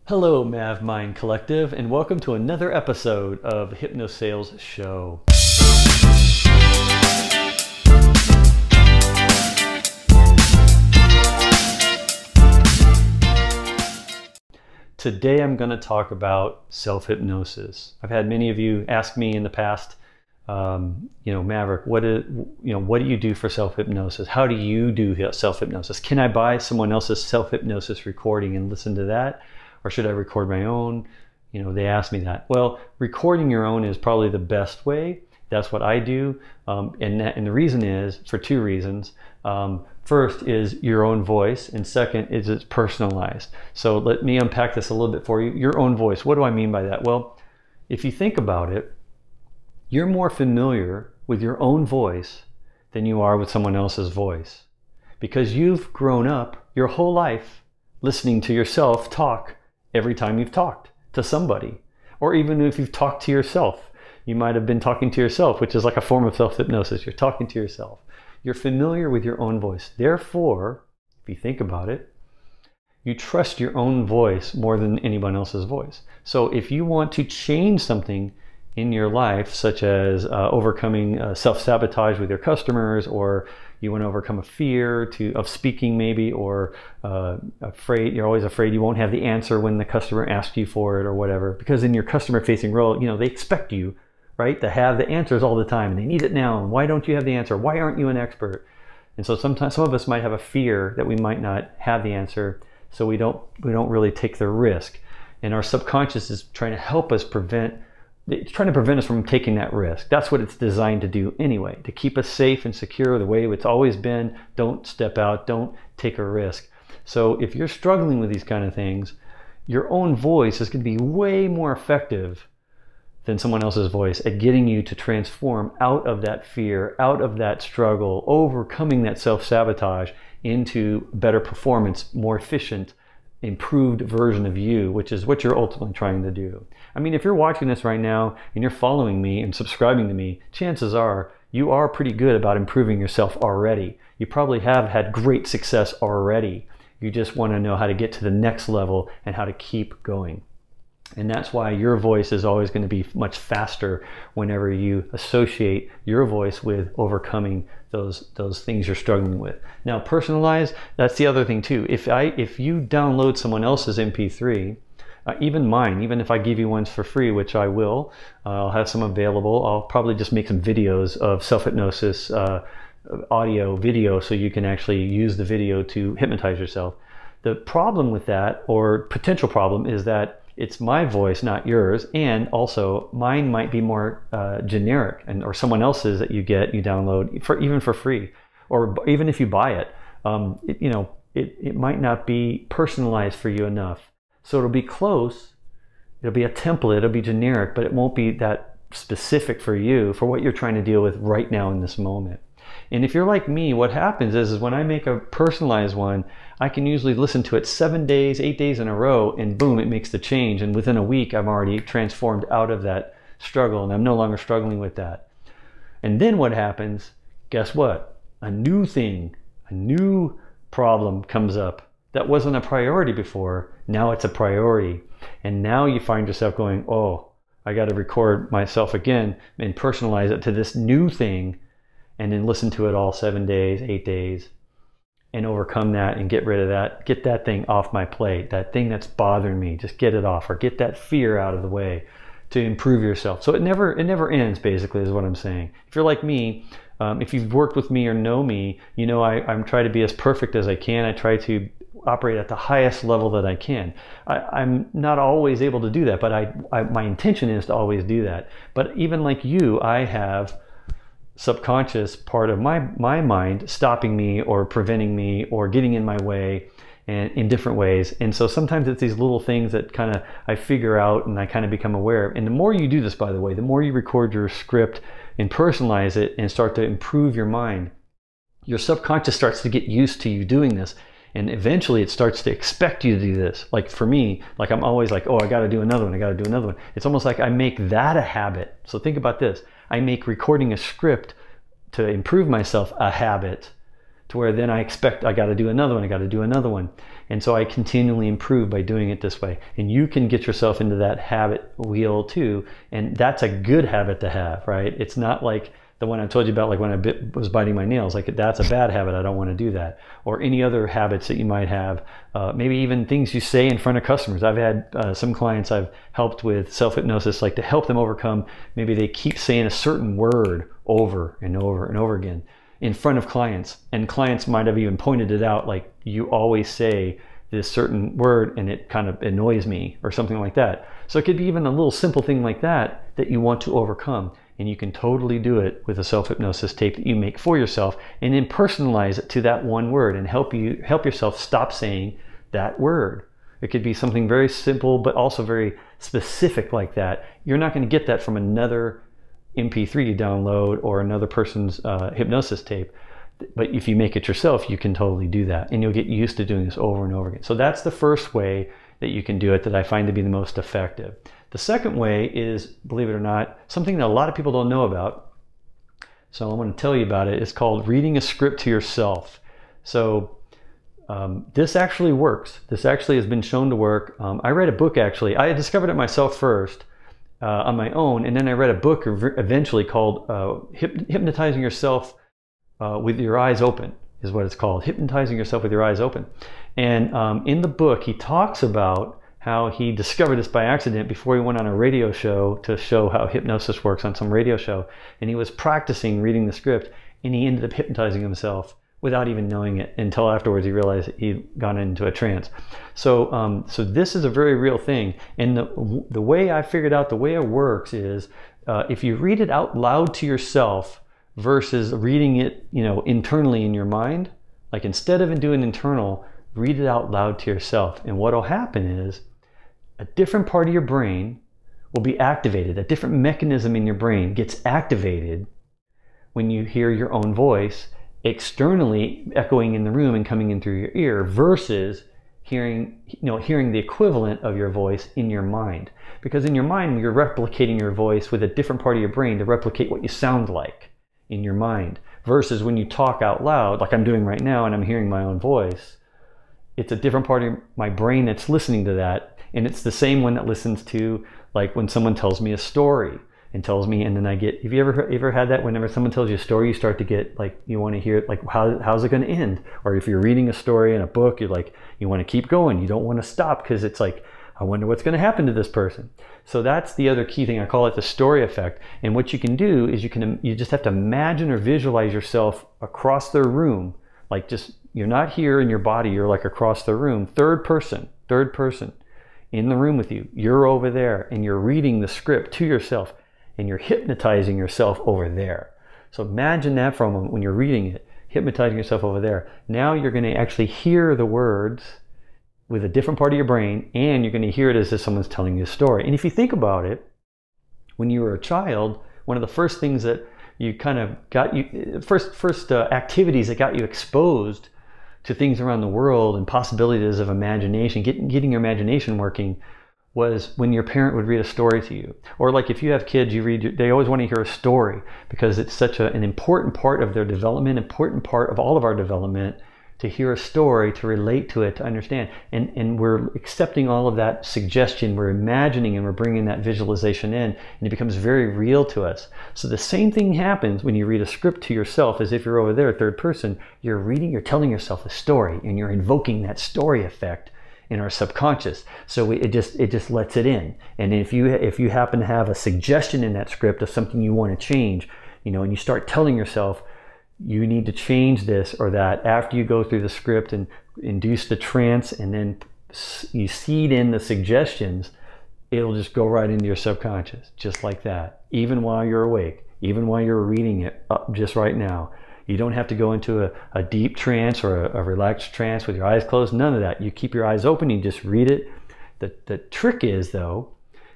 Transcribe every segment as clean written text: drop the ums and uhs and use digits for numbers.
Hello, MavMind Collective, and welcome to another episode of the Hypnosales Show. Today I'm going to talk about self-hypnosis. I've had many of you ask me in the past, Maverick, what do you do for self-hypnosis? How do you do self-hypnosis? Can I buy someone else's self-hypnosis recording and listen to that? Or should I record my own? They ask me that. Well, recording your own is probably the best way. That's what I do. And the reason is for two reasons. First is your own voice, and second is it's personalized. So let me unpack this a little bit for you. Your own voice, what do I mean by that? Well, if you think about it, you're more familiar with your own voice than you are with someone else's voice, because you've grown up your whole life listening to yourself talk every time you've talked to somebody. Or even if you've talked to yourself, you might have been talking to yourself, which is like a form of self-hypnosis. You're talking to yourself. You're familiar with your own voice. Therefore, if you think about it, you trust your own voice more than anyone else's voice. So if you want to change something in your life, such as overcoming self-sabotage with your customers, or you want to overcome a fear of speaking maybe, or you're always afraid you won't have the answer when the customer asks you for it or whatever, because in your customer facing role, they expect you, right, to have the answers all the time, and they need it now. And why don't you have the answer? Why aren't you an expert? And so sometimes some of us might have a fear that we might not have the answer, so we don't really take the risk. And our subconscious is trying to help us it's trying to prevent us from taking that risk. That's what it's designed to do anyway, to keep us safe and secure the way it's always been. Don't step out, don't take a risk. So if you're struggling with these kind of things, your own voice is going to be way more effective than someone else's voice at getting you to transform out of that fear, out of that struggle, overcoming that self-sabotage into better performance, more efficient, improved version of you, which is what you're ultimately trying to do. I mean, if you're watching this right now and you're following me and subscribing to me, chances are you are pretty good about improving yourself already. You probably have had great success already. You just want to know how to get to the next level and how to keep going. And that's why your voice is always going to be much faster whenever you associate your voice with overcoming those things you're struggling with. Now, personalize, that's the other thing too. If you download someone else's MP3, even mine, even if I give you ones for free, which I will, I'll have some available. I'll probably just make some videos of self-hypnosis, audio, video, so you can actually use the video to hypnotize yourself. The problem with that, or potential problem, is that it's my voice, not yours, and also mine might be more generic, or someone else's that you download even for free, or even if you buy it, it might not be personalized for you enough. So it'll be close, it'll be a template, it'll be generic, but it won't be that specific for you, for what you're trying to deal with right now in this moment. And if you're like me, what happens is when I make a personalized one, I can usually listen to it 7 days, 8 days in a row, and boom, it makes the change. And within a week, I'm already transformed out of that struggle, and I'm no longer struggling with that. And then what happens, guess what? A new thing, a new problem comes up that wasn't a priority before. Now it's a priority. And now you find yourself going, oh, I got to record myself again and personalize it to this new thing, and then listen to it all 7 days, 8 days, and overcome that and get rid of that. Get that thing off my plate, that thing that's bothering me. Just get it off, or get that fear out of the way to improve yourself. So it never ends, basically, is what I'm saying. If you're like me, if you've worked with me or know me, I'm trying to be as perfect as I can. I try to operate at the highest level that I can. I'm not always able to do that, but my intention is to always do that. But even like you, I have subconscious part of my mind stopping me or preventing me or getting in my way, and in different ways. And so sometimes it's these little things that I figure out and I become aware of. And the more you do this, by the way, the more you record your script and personalize it and start to improve your mind, your subconscious starts to get used to you doing this. And eventually it starts to expect you to do this. Like for me, like I'm always like, oh, I got to do another one. I got to do another one. It's almost like I make that a habit. So think about this. I make recording a script to improve myself a habit, to where then I expect I got to do another one. I got to do another one. And so I continually improve by doing it this way. And you can get yourself into that habit wheel too. And that's a good habit to have, right? It's not like the one I told you about, like when I was biting my nails, like that's a bad habit. I don't want to do that. Or any other habits that you might have. Maybe even things you say in front of customers. I've had some clients I've helped with self-hypnosis, like to help them overcome, maybe they keep saying a certain word over and over and over again in front of clients. And clients might have even pointed it out, like, you always say this certain word and it kind of annoys me, or something like that. So it could be even a little simple thing like that that you want to overcome. And you can totally do it with a self-hypnosis tape that you make for yourself, and then personalize it to that one word and help yourself stop saying that word. It could be something very simple, but also very specific like that. You're not going to get that from another MP3 you download or another person's hypnosis tape. But if you make it yourself, you can totally do that. And you'll get used to doing this over and over again. So that's the first way that you can do it that I find to be the most effective. The second way is, believe it or not, something that a lot of people don't know about. So I want to tell you about it. It's called reading a script to yourself. So this actually works. This actually has been shown to work. I read a book actually. I discovered it myself first on my own, and then I read a book eventually called Hypnotizing Yourself with Your Eyes Open, is what it's called. Hypnotizing Yourself with Your Eyes Open. And in the book, he talks about how he discovered this by accident before he went on a radio show to show how hypnosis works on some radio show. And he was practicing reading the script, and he ended up hypnotizing himself without even knowing it, until afterwards he realized he'd gone into a trance. So so this is a very real thing. And the way I figured out the way it works is if you read it out loud to yourself versus reading it, internally in your mind, like instead of doing internal, read it out loud to yourself. And what'll happen is a different part of your brain will be activated. A different mechanism in your brain gets activated when you hear your own voice externally echoing in the room and coming in through your ear, versus hearing the equivalent of your voice in your mind. Because in your mind, you're replicating your voice with a different part of your brain to replicate what you sound like in your mind. Versus when you talk out loud, like I'm doing right now, and I'm hearing my own voice, it's a different part of my brain that's listening to that. And it's the same one that listens to, like when someone tells me a story and tells me, and then I get, have you ever had that whenever someone tells you a story, you start to get like, you want to hear it, like how's it going to end? Or if you're reading a story in a book, you're like, you want to keep going. You don't want to stop because it's like, I wonder what's going to happen to this person. So that's the other key thing. I call it the story effect. And what you can do is you just have to imagine or visualize yourself across the room. Like you're not here in your body, you're like across the room, third person in the room with you. You're over there and you're reading the script to yourself and you're hypnotizing yourself over there. So imagine that for a moment when you're reading it, hypnotizing yourself over there. Now you're going to actually hear the words with a different part of your brain, and you're going to hear it as if someone's telling you a story. And if you think about it, when you were a child, one of the first things that you kind of got you, first activities that got you exposed to things around the world and possibilities of imagination, getting your imagination working, was when your parent would read a story to you. Or like if you have kids, they always want to hear a story because it's such an important part of their development, important part of all of our development, to hear a story, to relate to it, to understand. And we're accepting all of that suggestion, we're imagining, and we're bringing that visualization in, and it becomes very real to us. So the same thing happens when you read a script to yourself, as if you're over there, third person. You're telling yourself a story, and you're invoking that story effect in our subconscious. So it just lets it in. And if you happen to have a suggestion in that script of something you want to change, and you start telling yourself, you need to change this or that, after you go through the script and induce the trance, and then you seed in the suggestions, it'll just go right into your subconscious, just like that. Even while you're awake, even while you're reading it up just right now. You don't have to go into a deep trance or a relaxed trance with your eyes closed, none of that. You keep your eyes open, you just read it. The trick is, though,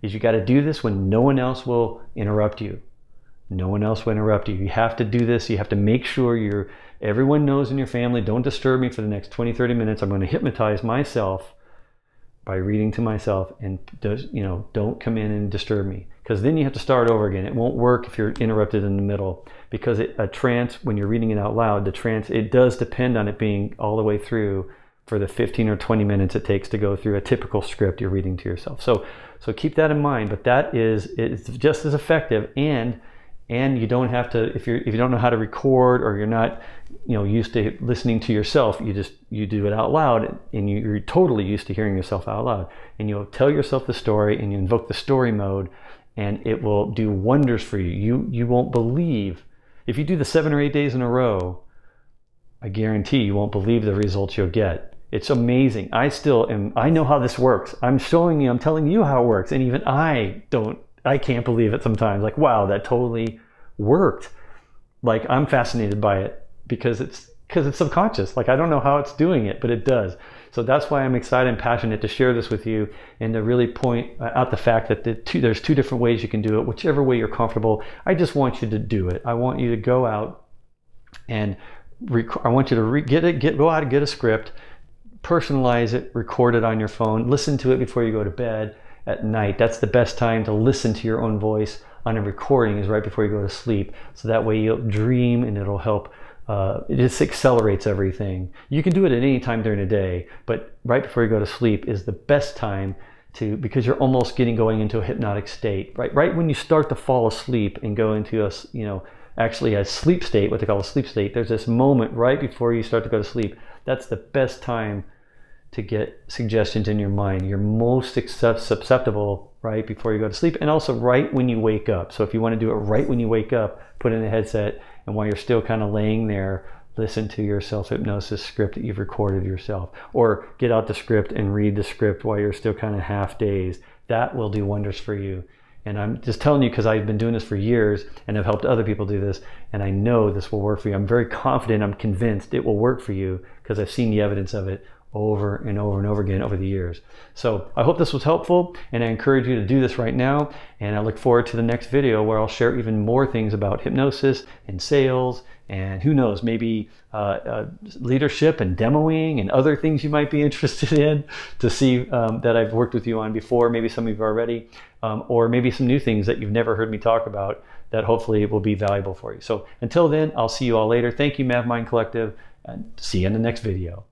is you got to do this when no one else will interrupt you. No one else will interrupt you. You have to do this. You have to make sure everyone knows in your family, don't disturb me for the next 20, 30 minutes. I'm going to hypnotize myself by reading to myself, and don't come in and disturb me. Because then you have to start over again. It won't work if you're interrupted in the middle, because a trance, when you're reading it out loud, the trance, it does depend on it being all the way through for the 15 or 20 minutes it takes to go through a typical script you're reading to yourself. So keep that in mind, but it's just as effective, and you don't have to, if you don't know how to record, or you're not used to listening to yourself, you do it out loud, and you're totally used to hearing yourself out loud, and you'll tell yourself the story, and you invoke the story mode, and it will do wonders for you. You won't believe, if you do the 7 or 8 days in a row, I guarantee you won't believe the results you'll get. It's amazing. I know how this works. I'm telling you how it works. And even I can't believe it sometimes. Like, wow, that totally worked. Like, I'm fascinated by it because it's subconscious. Like, I don't know how it's doing it, but it does. So that's why I'm excited and passionate to share this with you, and to really point out the fact that there's 2 different ways you can do it. Whichever way you're comfortable, I just want you to do it. I want you to go out and I want you to go out and get a script, personalize it, record it on your phone, listen to it before you go to bed at night. That's the best time to listen to your own voice on a recording, is right before you go to sleep. So that way you'll dream, and it'll help. It just accelerates everything. You can do it at any time during the day, but right before you go to sleep is the best time because you're almost going into a hypnotic state. Right when you start to fall asleep and go into actually a sleep state, what they call a sleep state, there's this moment right before you start to go to sleep. That's the best time to get suggestions in your mind. You're most susceptible right before you go to sleep, and also right when you wake up. So if you want to do it right when you wake up, put in a headset, and while you're still kind of laying there, listen to your self-hypnosis script that you've recorded yourself, or get out the script and read the script while you're still kind of half dazed. That will do wonders for you. And I'm just telling you because I've been doing this for years, and I've helped other people do this, and I know this will work for you. I'm very confident, I'm convinced it will work for you, because I've seen the evidence of it over and over and over again over the years. So I hope this was helpful, and I encourage you to do this right now. And I look forward to the next video, where I'll share even more things about hypnosis and sales, and who knows, maybe leadership and demoing and other things you might be interested in, to see that I've worked with you on before. Maybe some of you already, or maybe some new things that you've never heard me talk about that hopefully will be valuable for you. So until then, I'll see you all later. Thank you, MavMind Collective, and see you in the next video.